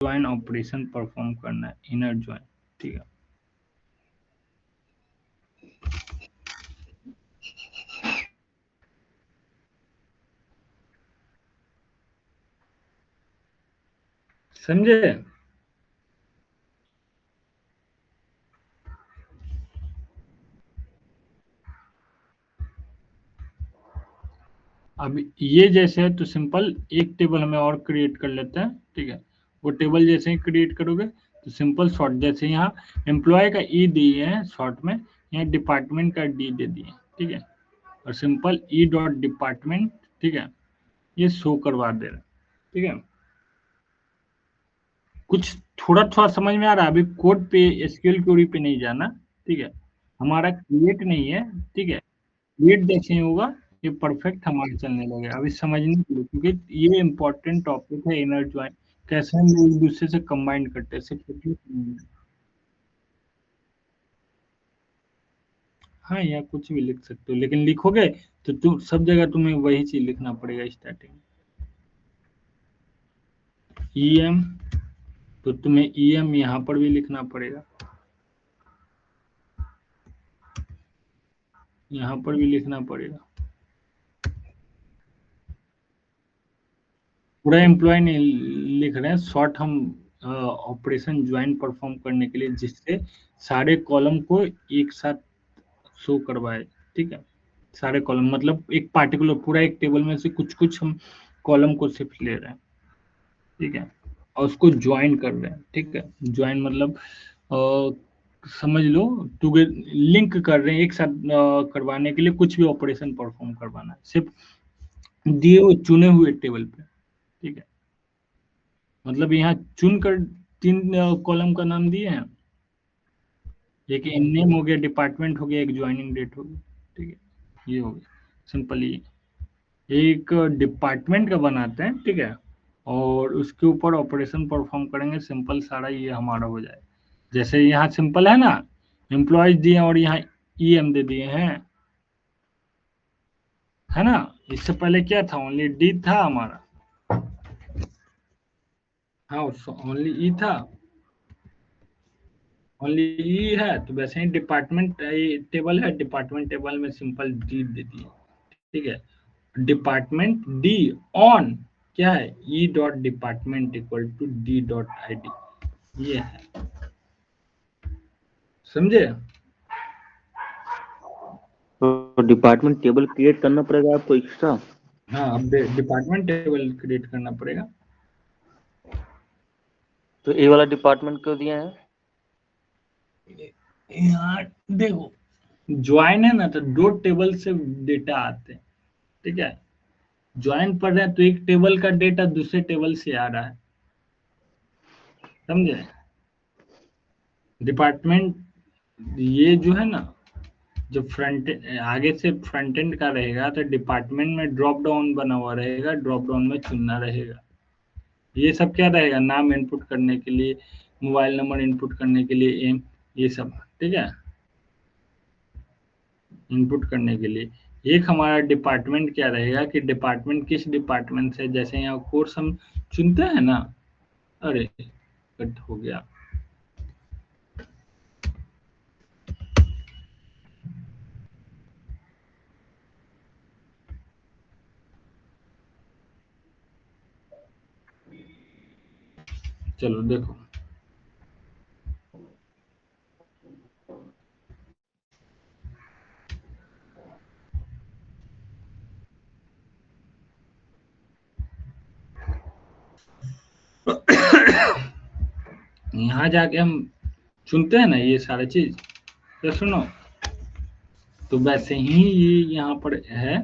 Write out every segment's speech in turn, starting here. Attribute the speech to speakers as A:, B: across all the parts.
A: Join operation perform करना है, inner join, ठीक है। समझे? अब ये जैसे है तो सिंपल एक टेबल हमें और क्रिएट कर लेते हैं, ठीक है। वो टेबल जैसे ही क्रिएट करोगे तो सिंपल शॉर्ट, जैसे यहाँ एम्प्लॉय का ई दिए हैं शॉर्ट में, यहाँ डिपार्टमेंट का डी दे दिए, ठीक है। और सिंपल ई डॉट डिपार्टमेंट, ठीक है, ये शो करवा दे रहा है, ठीक है। कुछ थोड़ा थोड़ा समझ में आ रहा है? अभी कोड पे, एसक्यूएल क्वेरी पे नहीं जाना, ठीक है। हमारा क्रिएट नहीं है, ठीक है। क्रिएट जैसे ही होगा ये परफेक्ट हमारे चलने लगेगा। अभी समझने के लिए, क्योंकि ये इंपॉर्टेंट टॉपिक है, इनर ज्वाइन कैसे हम एक दूसरे से कंबाइन करते हैं, सिर्फ हाँ, या कुछ भी लिख सकते हो, लेकिन लिखोगे तो तुम सब जगह तुम्हें वही चीज लिखना पड़ेगा स्टार्टिंग में। ईएम, तो तुम्हें ईएम यहाँ पर भी लिखना पड़ेगा, यहाँ पर भी लिखना पड़ेगा। पूरा एम्प्लॉय नहीं लिख रहे हैं, शॉर्ट हम ऑपरेशन ज्वाइन परफॉर्म करने के लिए, जिससे सारे कॉलम को एक साथ शो करवाए, ठीक है। सारे कॉलम मतलब एक पार्टिकुलर पूरा एक टेबल में से कुछ कुछ हम कॉलम को सिर्फ ले रहे हैं, ठीक है। और उसको ज्वाइन कर रहे हैं, ठीक है। ज्वाइन मतलब समझ लो टूगे लिंक कर रहे हैं एक साथ, करवाने के लिए कुछ भी ऑपरेशन परफॉर्म करवाना है, सिर्फ दिए हुए चुने हुए टेबल पे, ठीक है। मतलब यहाँ चुनकर तीन कॉलम का नाम दिए हैं, एक नेम हो गया, डिपार्टमेंट हो गया, एक ज्वाइनिंग डेट हो गया, ठीक है। ये हो गया सिंपल। ये एक डिपार्टमेंट का बनाते हैं, ठीक है। और उसके ऊपर ऑपरेशन परफॉर्म करेंगे, सिंपल सारा ये हमारा हो जाए। जैसे यहाँ सिंपल है ना, एम्प्लॉयज दिए और यहाँ ईएम दे दिए हैं, है ना। इससे पहले क्या था, ओनली डी था हमारा, हाँ ओनली ई था, ओनली ई है। तो वैसे ही डिपार्टमेंट टेबल है, डिपार्टमेंट टेबल में सिंपल डी दे दिए, ठीक है। डिपार्टमेंट डी ऑन क्या है, E dot department equal to D dot I D, ये है। समझे?
B: तो डिपार्टमेंट टेबल क्रिएट करना पड़ेगा आपको एक्स्ट्रा?
A: हाँ, अब डिपार्टमेंट टेबल क्रिएट करना पड़ेगा।
B: तो ए वाला डिपार्टमेंट क्यों दिया है?
A: यहाँ देखो, ज्वाइन है ना, तो दो टेबल से डेटा आते हैं, ठीक है। ज्वाइन पढ़ रहे हैं तो एक टेबल का डेटा दूसरे टेबल से आ रहा है, समझे। डिपार्टमेंट ये जो है ना, जो फ्रंट आगे से फ्रंट एंड का रहेगा, तो डिपार्टमेंट में ड्रॉप डाउन बना हुआ रहेगा, ड्रॉप डाउन में चुनना रहेगा। ये सब क्या रहेगा, नाम इनपुट करने के लिए, मोबाइल नंबर इनपुट करने के लिए, एम, ये सब, ठीक है, इनपुट करने के लिए। एक हमारा डिपार्टमेंट क्या रहेगा कि डिपार्टमेंट किस डिपार्टमेंट से, जैसे यहाँ कोर्स हम चुनते हैं ना, अरे कट हो गया। चलो देखो, यहाँ जाके हम चुनते हैं ना ये सारा चीज, तो सुनो, तो वैसे ही ये यहाँ पर है,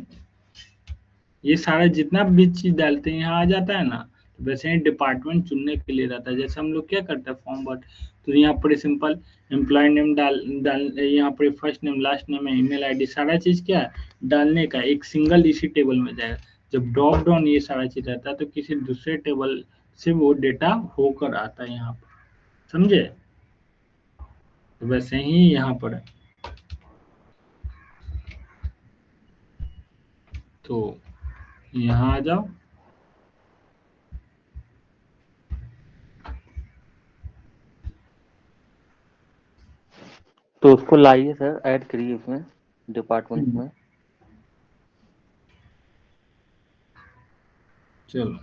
A: ये सारा जितना भी चीज डालते हैं यहाँ आ जाता है ना। तो वैसे ही डिपार्टमेंट चुनने के लिए रहता है, जैसे हम लोग क्या करते हैं फॉर्म भर, तो यहाँ पर सिंपल एम्प्लॉय नेम डाल डाल, यहाँ पर फर्स्ट नेम लास्ट नेम है, ईमेल आईडी, सारा चीज क्या है डालने का, एक सिंगल इसी टेबल में जाएगा। जब ड्रॉप डाउन ये सारा चीज रहता है तो किसी दूसरे टेबल से वो डेटा होकर आता है यहाँ पर, समझे। तो वैसे ही यहाँ पर है, तो यहाँ आ जाओ।
B: तो उसको लाइए सर, ऐड करिए इसमें डिपार्टमेंट में।
A: चलो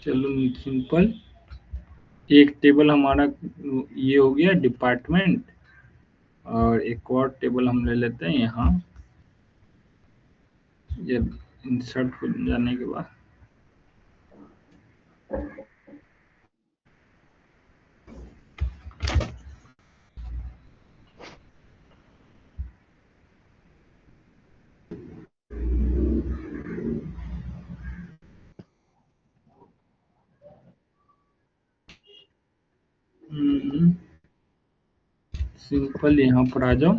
A: चलो सिंपल, एक टेबल हमारा ये हो गया डिपार्टमेंट, और एक और टेबल हम ले लेते हैं यहाँ, ये इंसर्ट हो जाने के बाद। सिंपल यहाँ पर आ जाओ,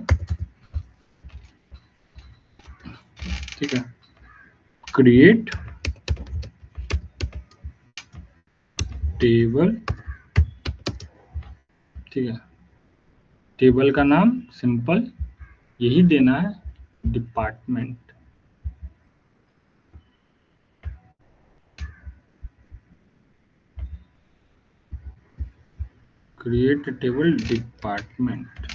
A: ठीक है, क्रिएट टेबल, ठीक है, टेबल का नाम सिंपल यही देना है, डिपार्टमेंट। क्रिएट टेबल डिपार्टमेंट,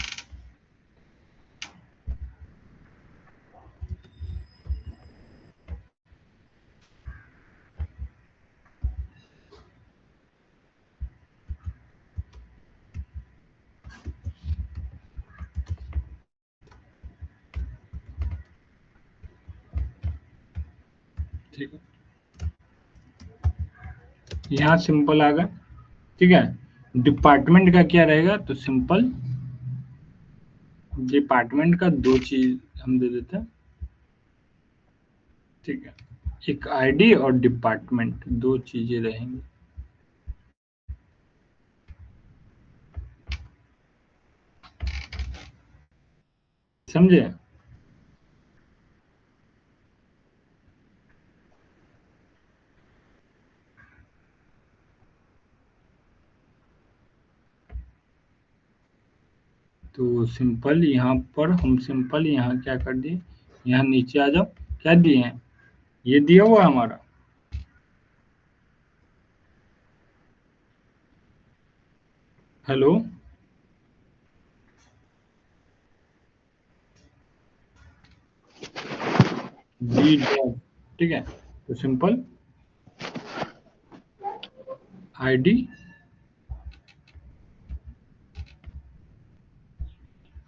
A: ठीक है, यहाँ सिंपल आ गया, ठीक है। डिपार्टमेंट का क्या रहेगा, तो सिंपल डिपार्टमेंट का दो चीज हम दे देते हैं, ठीक है, एक आईडी और डिपार्टमेंट, दो चीजें रहेंगी, समझे। तो सिंपल यहाँ पर हम सिंपल यहाँ क्या कर दिए, यहाँ नीचे आ जाओ, क्या दिए हैं, ये दिया हुआ है हमारा, हेलो, जी डॉट, ठीक है, तो सिंपल आईडी,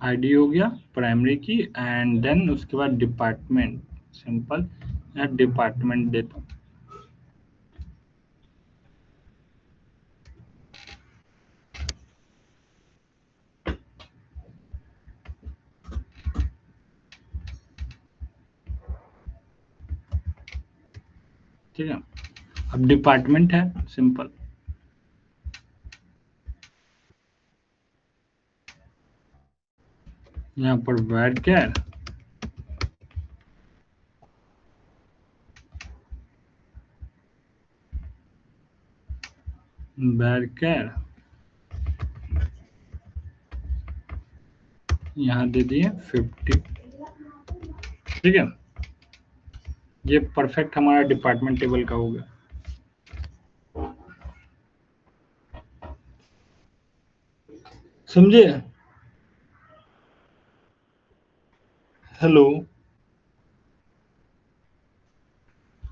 A: आईडी हो गया प्राइमरी की, एंड देन उसके बाद डिपार्टमेंट, सिंपल यहाँ डिपार्टमेंट देता हूँ, ठीक है। अब डिपार्टमेंट है सिंपल, यहाँ पर varchar varchar यहाँ दे दिए 50, ठीक है, ये परफेक्ट हमारा डिपार्टमेंट टेबल का हो गया। समझे, हेलो,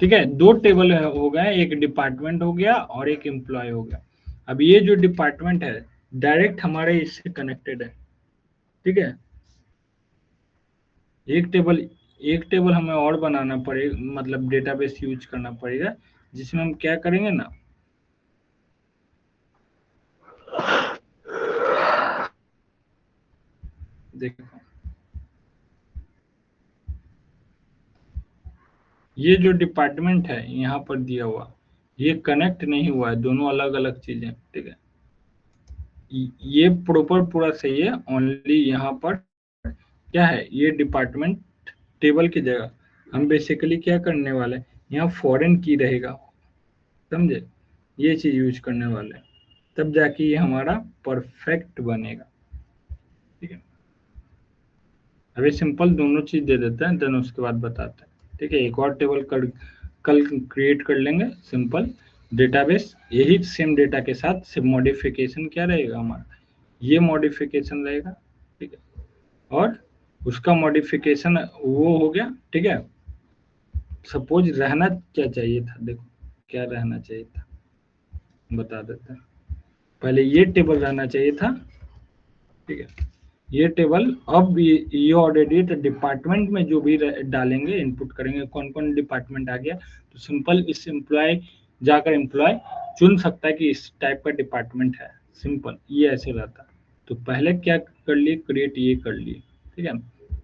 A: ठीक है, दो टेबल हो गए, एक डिपार्टमेंट हो गया और एक एम्प्लॉय हो गया। अब ये जो डिपार्टमेंट है डायरेक्ट हमारे इससे कनेक्टेड है, ठीक है। एक टेबल एक टेबल हमें और बनाना पड़ेगा, मतलब डेटाबेस यूज करना पड़ेगा, जिसमें हम क्या करेंगे ना, देखो ये जो डिपार्टमेंट है यहाँ पर दिया हुआ, ये कनेक्ट नहीं हुआ है, दोनों अलग अलग चीजें, ठीक है। ये प्रॉपर पूरा सही है, ओनली यहाँ पर क्या है, ये डिपार्टमेंट टेबल की जगह हम बेसिकली क्या करने वाले हैं, यहाँ फॉरेन की रहेगा, समझे, ये चीज यूज करने वाले हैं, तब जाके ये हमारा परफेक्ट बनेगा, ठीक है। अभी सिंपल दोनों चीज दे देते हैं, देन उसके बाद बताते हैं, ठीक है। एक और टेबल कल क्रिएट कर लेंगे, सिंपल डेटाबेस, यही सेम डेटा के साथ सिर्फ मॉडिफिकेशन क्या रहेगा हमारा, ये मॉडिफिकेशन रहेगा, ठीक है। और उसका मॉडिफिकेशन वो हो गया, ठीक है। सपोज रहना क्या चाहिए था, देखो क्या रहना चाहिए था, बता देते हैं। पहले ये टेबल रहना चाहिए था, ठीक है। ये टेबल अब ये ऑलरेडी डिपार्टमेंट में जो भी डालेंगे, इनपुट करेंगे, कौन कौन डिपार्टमेंट आ गया, तो सिंपल इस एम्प्लॉय जाकर एम्प्लॉय चुन सकता है कि इस टाइप का डिपार्टमेंट है, सिंपल ये ऐसे रहता। तो पहले क्या कर लिए, क्रिएट ये कर लिए, ठीक है।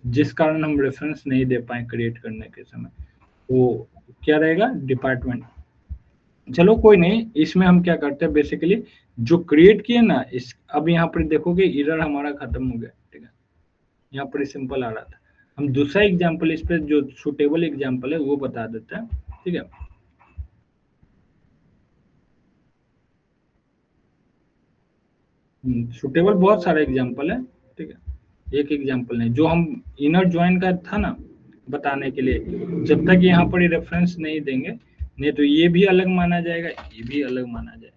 A: जिस कारण हम रेफरेंस नहीं दे पाए क्रिएट करने के समय, वो क्या रहेगा, डिपार्टमेंट। चलो कोई नहीं, इसमें हम क्या करते हैं बेसिकली, जो क्रिएट किए ना, इस अब यहाँ पर देखोगे एरर हमारा खत्म हो गया, ठीक है। यहाँ पर सिंपल आ रहा था। हम दूसरा एग्जांपल, इस पे जो सुटेबल एग्जांपल है वो बता देते हैं, ठीक है। सुटेबल बहुत सारे एग्जांपल है, ठीक है। एक एग्जांपल नहीं, जो हम इनर ज्वाइन का था ना बताने के लिए, जब तक यहाँ पर रेफरेंस नहीं देंगे, नहीं तो ये भी अलग माना जाएगा, ये भी अलग माना जाएगा।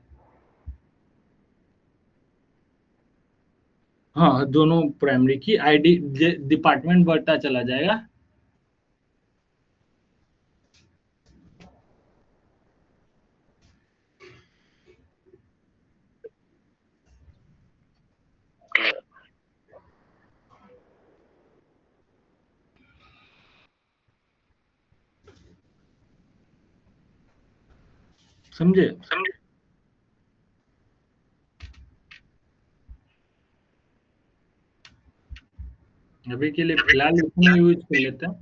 A: हाँ, दोनों प्राइमरी की आईडी डिपार्टमेंट बढ़ता चला जाएगा। समझे? अभी के लिए फिलहाल इसमें यूज कर लेते हैं,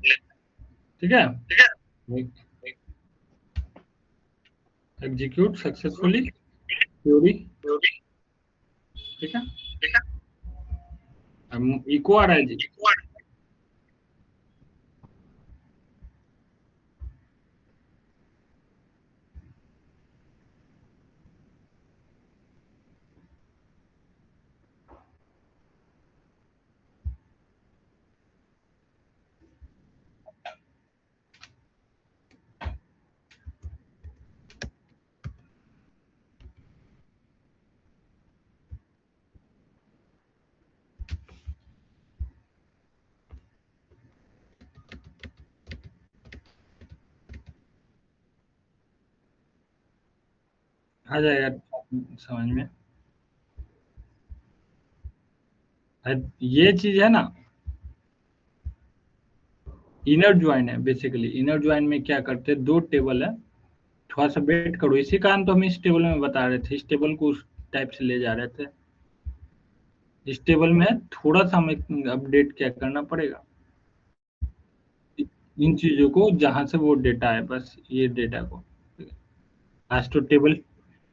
A: ठीक है। एग्जीक्यूट सक्सेसफुली क्वेरी, ठीक है। इको आ रहा है जी, आ जाएगा समझ में। ये चीज है ना, इनर ज्वाइन है बेसिकली। इनर ज्वाइन में क्या करते हैं, दो टेबल है, थोड़ा सा वेट करो, इसी कारण तो हम इस टेबल में बता रहे थे, इस टेबल को उस टाइप से ले जा रहे थे। इस टेबल में थोड़ा सा हमें अपडेट क्या करना पड़ेगा, इन चीजों को जहां से वो डेटा है, बस ये डेटा को, ठीक है। आज तो टेबल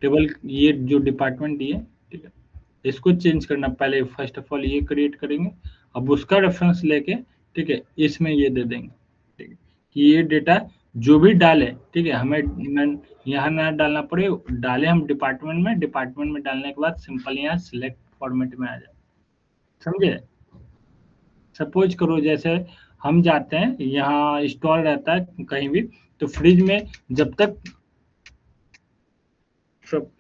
A: टेबल ये जो डिपार्टमेंट दिए, ठीक है, इसको चेंज करना, पहले फर्स्ट ऑफ ऑल ये क्रिएट करेंगे, अब उसका रेफरेंस लेके, ठीक है, इसमें ये दे देंगे, ठीक है, कि ये डेटा जो भी डाले, ठीक है, हमें यहाँ ना डालना पड़े, डाले हम डिपार्टमेंट में डालने के बाद सिंपल यहाँ सिलेक्ट फॉर्मेट में आ जाए, समझे। सपोज करो जैसे हम जाते हैं, यहाँ स्टॉल रहता है कहीं भी, तो फ्रिज में जब तक सब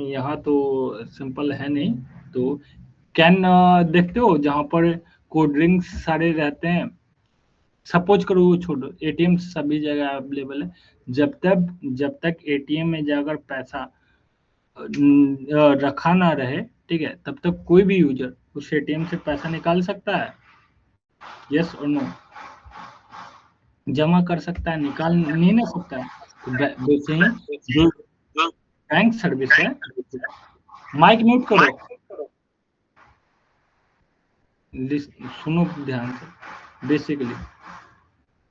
A: यहाँ तो सिंपल है नहीं, तो कैन देखते हो जहाँ पर कोल्ड ड्रिंक्स सारे रहते हैं, सपोज करो वो छोड़ो, एटीएम सभी जगह अवेलेबल है, जब तक एटीएम में जाकर पैसा रखा ना रहे, ठीक है, तब तक कोई भी यूजर उस एटीएम से पैसा निकाल सकता है, यस और नो, जमा कर सकता है, निकाल नहीं ना सकता है। तो वैसे ही जो बैंक सर्विस है, माइक म्यूट करो, सुनो ध्यान से। बेसिकली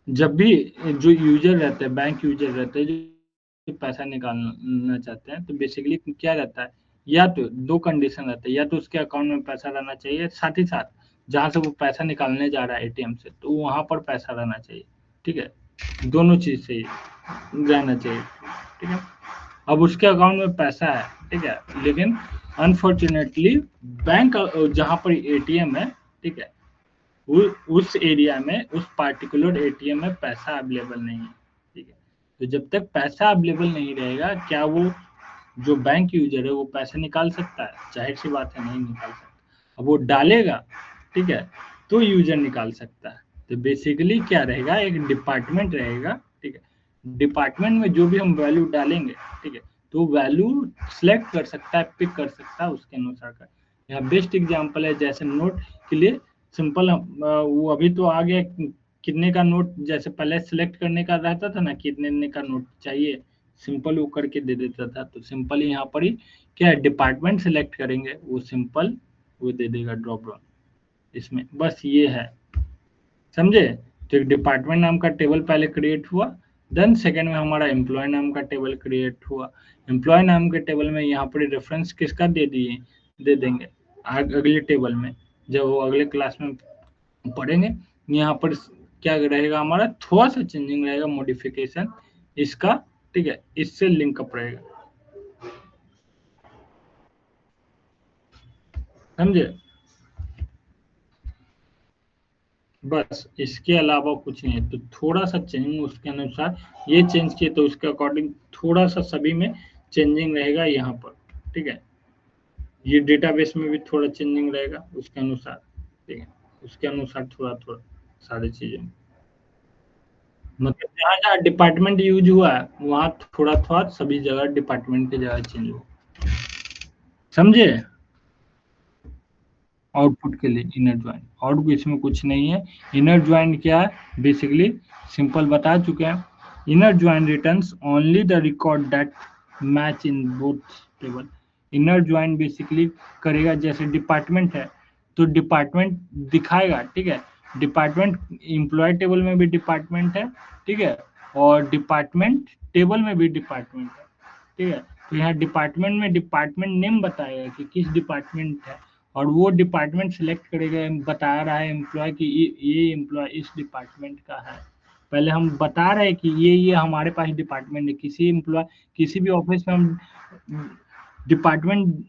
A: जब भी जो यूजर रहते हैं, बैंक यूजर रहते हैं, जो पैसा निकालना चाहते हैं, तो बेसिकली क्या रहता है, या तो दो कंडीशन रहता है, या तो उसके अकाउंट में पैसा रहना चाहिए, साथ ही साथ जहां से वो पैसा निकालने जा रहा है एटीएम से, तो वहां पर पैसा रहना चाहिए, ठीक है। दोनों चीज से रहना चाहिए, ठीक है। अब उसके अकाउंट में पैसा है, ठीक है, लेकिन अनफॉर्चुनेटली बैंक जहां पर एटीएम है, ठीक है, उस एरिया में, उस पार्टिकुलर एटीएम में पैसा अवेलेबल नहीं है, ठीक है। तो जब तक पैसा अवेलेबल नहीं रहेगा, क्या वो जो बैंक यूजर है वो पैसे निकाल सकता है? जाहिर सी बात है, नहीं निकाल सकता। अब वो डालेगा, ठीक है, तो यूजर निकाल सकता है। तो बेसिकली क्या रहेगा, एक डिपार्टमेंट रहेगा, ठीक है। डिपार्टमेंट में जो भी हम वैल्यू डालेंगे, ठीक है, तो वैल्यू सिलेक्ट कर सकता है, पिक कर सकता है उसके अनुसार का। यहाँ बेस्ट एग्जांपल है, जैसे नोट के लिए सिंपल वो अभी तो आ गया, कितने का नोट, जैसे पहले सिलेक्ट करने का रहता था ना, कितने का नोट चाहिए, सिंपल वो करके दे देता था। तो सिंपल यहाँ पर ही क्या है, डिपार्टमेंट सिलेक्ट करेंगे, वो सिंपल वो दे देगा ड्रॉप डाउन इसमें, बस ये है, समझे। तो एक डिपार्टमेंट नाम का टेबल पहले क्रिएट हुआ, देन सेकंड में हमारा एम्प्लॉय नाम का टेबल क्रिएट हुआ। एम्प्लॉय नाम के टेबल में यहाँ पर रेफरेंस किसका दे दिए, दे देंगे अगले टेबल में, जब वो अगले क्लास में पढ़ेंगे। यहाँ पर क्या रहेगा, हमारा थोड़ा सा चेंजिंग रहेगा, मॉडिफिकेशन इसका, ठीक है, इससे लिंकअप रहेगा, समझे। बस इसके अलावा कुछ नहीं है। तो थोड़ा सा चेंजिंग उसके अनुसार, ये चेंज किए तो उसके अकॉर्डिंग थोड़ा सा सभी में चेंजिंग रहेगा यहाँ पर, ठीक है। ये डेटाबेस में भी थोड़ा चेंजिंग रहेगा उसके अनुसार, ठीक है, उसके अनुसार थोड़ा थोड़ा सारी चीजें, मतलब जहाँ जहाँ डिपार्टमेंट यूज हुआ है वहाँ थोड़ा थोड़ा सभी जगह डिपार्टमेंट की जगह चेंज हुआ, समझे। आउटपुट के लिए इनर ज्वाइन, और इसमें कुछ नहीं है। इनर ज्वाइन क्या है, बेसिकली सिंपल बता चुके हैं। Inner join returns only the record that match in both table. Inner join basically करेगा, जैसे डिपार्टमेंट है तो डिपार्टमेंट दिखाएगा, ठीक है। डिपार्टमेंट एम्प्लॉय टेबल में भी डिपार्टमेंट है, ठीक है, और डिपार्टमेंट टेबल में भी डिपार्टमेंट है, ठीक है। तो यहाँ डिपार्टमेंट में डिपार्टमेंट नेम बताएगा कि किस डिपार्टमेंट है, और वो डिपार्टमेंट सिलेक्ट करेगा, बता रहा है एम्प्लॉय कि ये एम्प्लॉय इस डिपार्टमेंट का है। पहले हम बता रहे हैं कि ये हमारे पास डिपार्टमेंट है, किसी एम्प्लॉय किसी भी ऑफिस में हम डिपार्टमेंट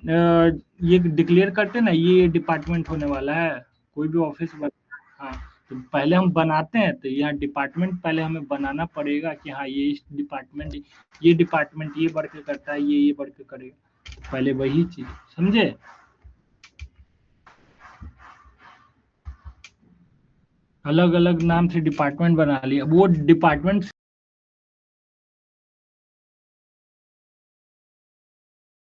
A: ये डिक्लेयर करते ना, ये डिपार्टमेंट होने वाला है, कोई भी ऑफिस बन, हाँ, तो पहले हम बनाते हैं, तो यहाँ डिपार्टमेंट पहले हमें बनाना पड़ेगा कि हाँ ये इस डिपार्टमेंट, ये डिपार्टमेंट ये वर्क करता है, ये वर्क करेगा, पहले वही चीज, समझे। अलग अलग नाम से डिपार्टमेंट बना लिया, वो डिपार्टमेंट